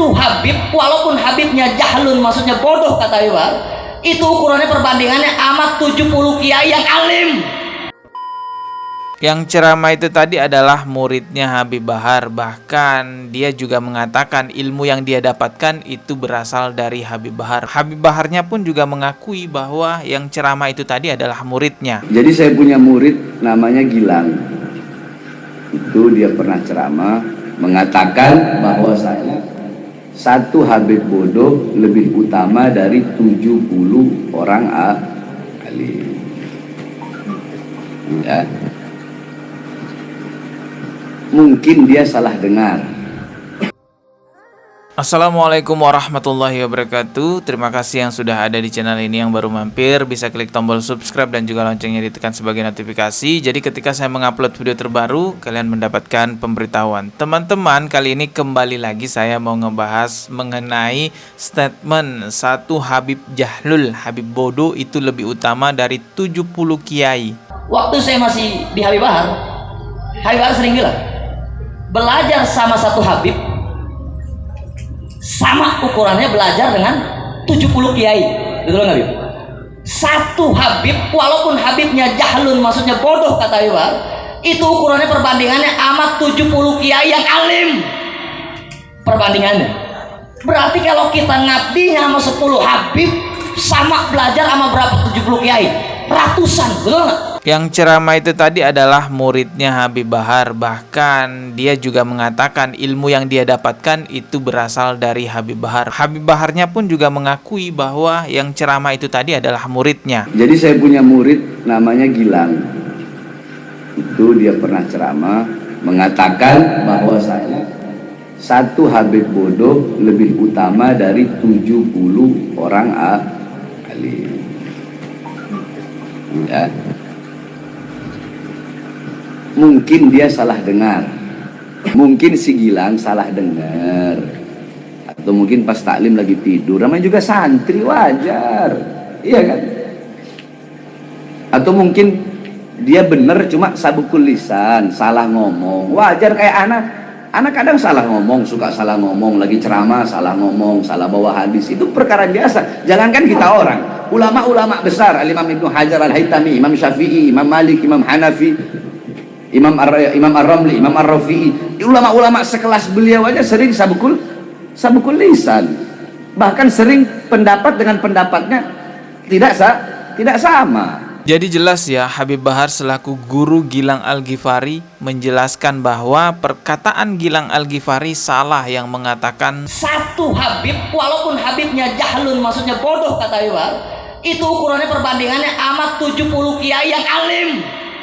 satu Habib, walaupun Habibnya jahlun, maksudnya bodoh kata Ibar, itu ukurannya perbandingannya amat 70 kiai yang alim. Yang ceramah itu tadi adalah muridnya Habib Bahar. Bahkan dia juga mengatakan ilmu yang dia dapatkan itu berasal dari Habib Bahar. Habib Baharnya pun juga mengakui bahwa yang ceramah itu tadi adalah muridnya. Jadi saya punya murid namanya Gilang. Itu dia pernah ceramah mengatakan bahwa saya satu Habib bodoh lebih utama dari 70 orang alim. Ya. Mungkin dia salah dengar. Assalamualaikum warahmatullahi wabarakatuh. Terima kasih yang sudah ada di channel ini. Yang baru mampir bisa klik tombol subscribe dan juga loncengnya ditekan sebagai notifikasi. Jadi ketika saya mengupload video terbaru, kalian mendapatkan pemberitahuan. Teman-teman, kali ini kembali lagi saya mau ngebahas mengenai statement satu Habib jahlul, Habib bodoh itu lebih utama dari 70 kiai. Waktu saya masih di Habib Bahar sering bilang, belajar sama satu Habib sama ukurannya belajar dengan 70 kiai. Betul nggak, Habib? Satu Habib, walaupun Habibnya jahlun, maksudnya bodoh kata Ibar, itu ukurannya perbandingannya amat 70 kiai yang alim. Perbandingannya berarti kalau kita ngabdinya sama 10 Habib sama belajar sama berapa 70 kiai, ratusan. Betul nggak? Yang ceramah itu tadi adalah muridnya Habib Bahar. Bahkan dia juga mengatakan ilmu yang dia dapatkan itu berasal dari Habib Bahar. Habib Baharnya pun juga mengakui bahwa yang ceramah itu tadi adalah muridnya. Jadi saya punya murid namanya Gilang. Itu dia pernah ceramah mengatakan bahwa saya satu Habib bodoh lebih utama dari 70 orang alim. Ya. Mungkin dia salah dengar. Mungkin si Gilang salah dengar. Atau mungkin pas taklim lagi tidur. Namanya juga santri, wajar. Iya kan? Atau mungkin dia benar cuma sabukul lisan, salah ngomong. Wajar kayak anak. Anak kadang salah ngomong, suka salah ngomong. Lagi ceramah salah ngomong, salah bawa hadis. Itu perkara biasa. Jangankan kita orang. Ulama-ulama besar, Al-Imam Ibnu Hajar Al-Haytami, Imam Syafi'i, Imam Malik, Imam Hanafi, Imam Ar-Ramli, Imam Ar-Rafi'i, ulama-ulama sekelas beliau aja sering sabukul lisan. Bahkan sering pendapat dengan pendapatnya tidak sama. Jadi jelas ya, Habib Bahar selaku guru Gilang Al-Ghifari menjelaskan bahwa perkataan Gilang Al-Ghifari salah yang mengatakan satu Habib, walaupun Habibnya jahlun, maksudnya bodoh kata Ibar, itu ukurannya perbandingannya amat 70 kiai yang alim.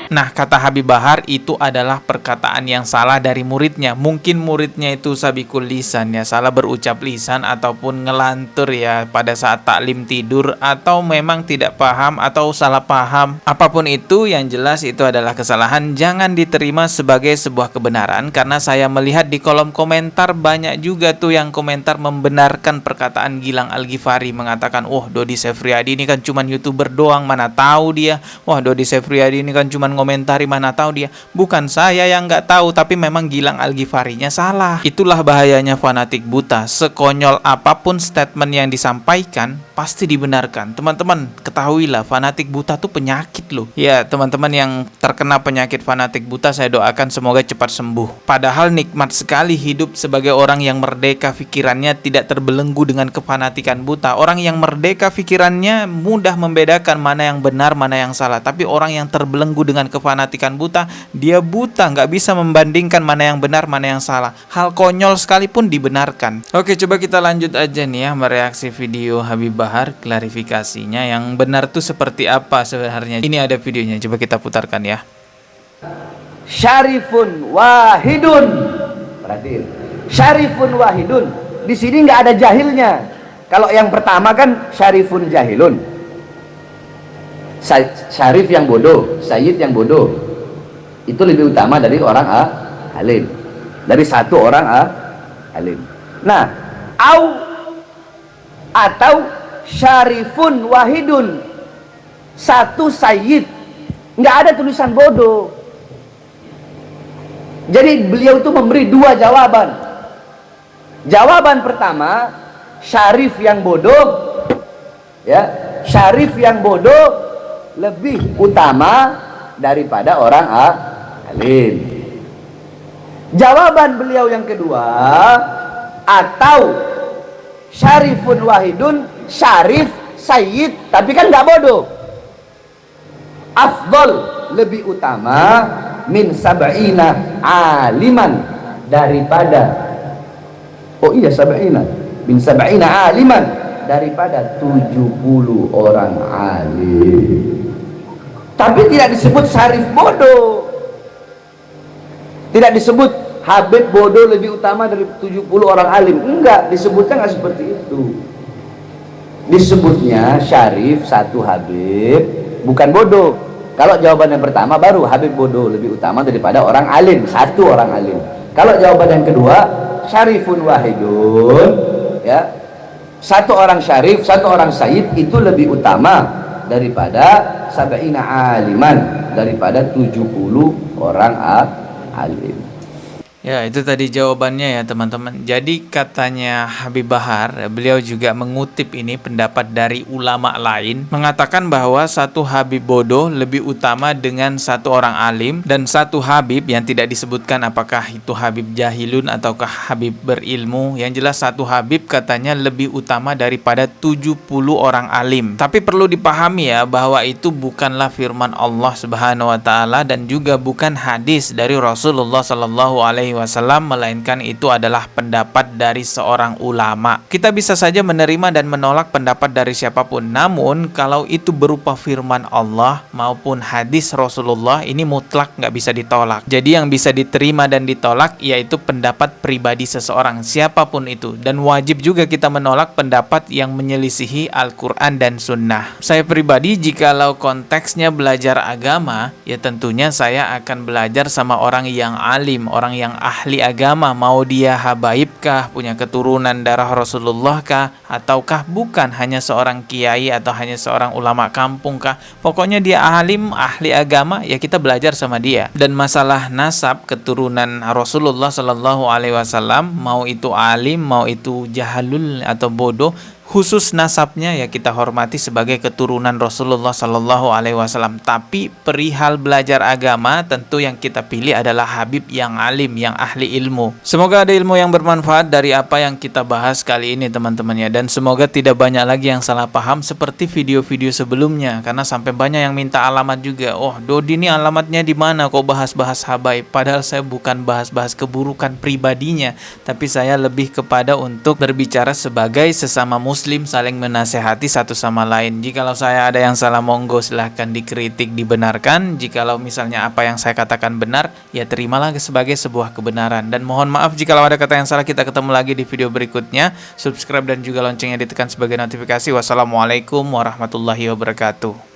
Nah, kata Habib Bahar itu adalah perkataan yang salah dari muridnya. Mungkin muridnya itu sabikul lisan ya, salah berucap lisan ataupun ngelantur ya pada saat taklim tidur, atau memang tidak paham atau salah paham. Apapun itu, yang jelas itu adalah kesalahan. Jangan diterima sebagai sebuah kebenaran, karena saya melihat di kolom komentar banyak juga tuh yang komentar membenarkan perkataan Gilang Al-Ghifari, mengatakan, "Wah, Dodi Sefriadi ini kan cuman YouTuber doang, mana tahu dia. Wah, Dodi Sefriadi ini kan cuman komentari, mana tahu dia." Bukan saya yang nggak tahu, tapi memang Gilang Al-Ghifarinya salah. Itulah bahayanya fanatik buta. Sekonyol apapun statement yang disampaikan pasti dibenarkan. Teman-teman, ketahuilah fanatik buta tuh penyakit loh. Ya, teman-teman yang terkena penyakit fanatik buta, saya doakan semoga cepat sembuh. Padahal nikmat sekali hidup sebagai orang yang merdeka pikirannya, tidak terbelenggu dengan kefanatikan buta. Orang yang merdeka pikirannya mudah membedakan mana yang benar, mana yang salah. Tapi orang yang terbelenggu dengan kefanatikan buta, dia buta, nggak bisa membandingkan mana yang benar, mana yang salah. Hal konyol sekalipun dibenarkan. Oke, coba kita lanjut aja nih ya, mereaksi video Habib Bahar, klarifikasinya yang benar tuh seperti apa sebenarnya. Ini ada videonya, coba kita putarkan ya. Syarifun wahidun. Perhatiin. Syarifun wahidun. Di sini nggak ada jahilnya. Kalau yang pertama kan syarifun jahilun. Syarif yang bodoh, Sayyid yang bodoh, itu lebih utama dari orang alim, dari satu orang alim. Nah, atau syarifun wahidun, satu Sayyid, nggak ada tulisan bodoh. Jadi beliau itu memberi dua jawaban. Jawaban pertama, syarif yang bodoh, ya, syarif yang bodoh lebih utama daripada orang alim. Jawaban beliau yang kedua, atau syarifun wahidun, syarif sayyid tapi kan nggak bodoh, afdol lebih utama, min sab'ina aliman daripada, oh iya sab'ina, min sab'ina aliman daripada 70 orang alim. Tapi tidak disebut syarif bodoh, tidak disebut habib bodoh lebih utama dari 70 orang alim. Enggak, disebutnya enggak seperti itu. Disebutnya syarif satu habib, bukan bodoh. Kalau jawaban yang pertama baru habib bodoh lebih utama daripada orang alim, satu orang alim. Kalau jawaban yang kedua, syarifun wahidun, ya, satu orang syarif, satu orang sayyid itu lebih utama daripada sab'ina aliman, daripada 70 orang alim. Ya, itu tadi jawabannya ya teman-teman. Jadi katanya Habib Bahar, beliau juga mengutip ini pendapat dari ulama lain, mengatakan bahwa satu habib bodoh lebih utama dengan satu orang alim, dan satu habib yang tidak disebutkan apakah itu habib jahilun ataukah habib berilmu. Yang jelas satu habib katanya lebih utama daripada 70 orang alim. Tapi perlu dipahami ya bahwa itu bukanlah firman Allah Subhanahu wa taala dan juga bukan hadis dari Rasulullah sallallahu alaihi wasallam, melainkan itu adalah pendapat dari seorang ulama. Kita bisa saja menerima dan menolak pendapat dari siapapun, namun kalau itu berupa firman Allah maupun hadis Rasulullah, ini mutlak nggak bisa ditolak. Jadi yang bisa diterima dan ditolak yaitu pendapat pribadi seseorang, siapapun itu, dan wajib juga kita menolak pendapat yang menyelisihi Al-Quran dan Sunnah. Saya pribadi jikalau konteksnya belajar agama, ya tentunya saya akan belajar sama orang yang alim, orang yang ahli agama, mau dia habaib kah, punya keturunan darah Rasulullah kah, ataukah bukan, hanya seorang kiai atau hanya seorang ulama kampung kah, pokoknya dia alim, ahli agama, ya kita belajar sama dia. Dan masalah nasab keturunan Rasulullah Sallallahu Alaihi Wasallam, mau itu alim, mau itu jahalul atau bodoh, khusus nasabnya ya kita hormati sebagai keturunan Rasulullah Sallallahu Alaihi Wasallam. Tapi perihal belajar agama, tentu yang kita pilih adalah habib yang alim, yang ahli ilmu. Semoga ada ilmu yang bermanfaat dari apa yang kita bahas kali ini teman-teman ya, dan semoga tidak banyak lagi yang salah paham seperti video-video sebelumnya, karena sampai banyak yang minta alamat juga. Oh, Dodi ini alamatnya di mana kok bahas-bahas habaib? Padahal saya bukan bahas-bahas keburukan pribadinya, tapi saya lebih kepada untuk berbicara sebagai sesama muslim, saling menasehati satu sama lain. Jikalau saya ada yang salah, monggo silahkan dikritik, dibenarkan. Jikalau misalnya apa yang saya katakan benar, ya terimalah sebagai sebuah kebenaran. Dan mohon maaf jikalau ada kata yang salah. Kita ketemu lagi di video berikutnya. Subscribe dan juga loncengnya ditekan sebagai notifikasi. Wassalamualaikum warahmatullahi wabarakatuh.